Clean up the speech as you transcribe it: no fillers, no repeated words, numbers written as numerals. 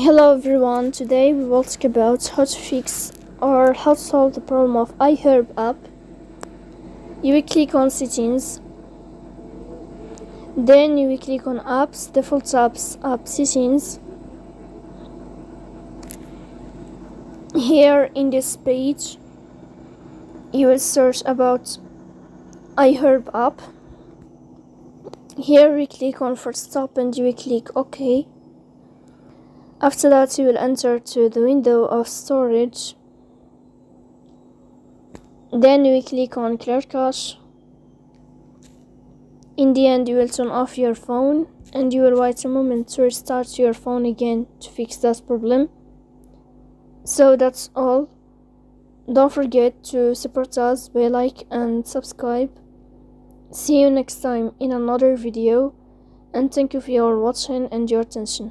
Hello everyone, today we will talk about how to fix or how to solve the problem of iHerb app. You will click on settings, then you will click on apps, default apps, app settings. Here in this page you will search about iHerb app. Here we click on first stop and you will click OK. After that you will enter to the window of storage. Then you will click on clear cache. In the end you will turn off your phone and you will wait a moment to restart your phone again to fix that problem. So that's all. Don't forget to support us by like and subscribe. See you next time in another video, and thank you for your watching and your attention.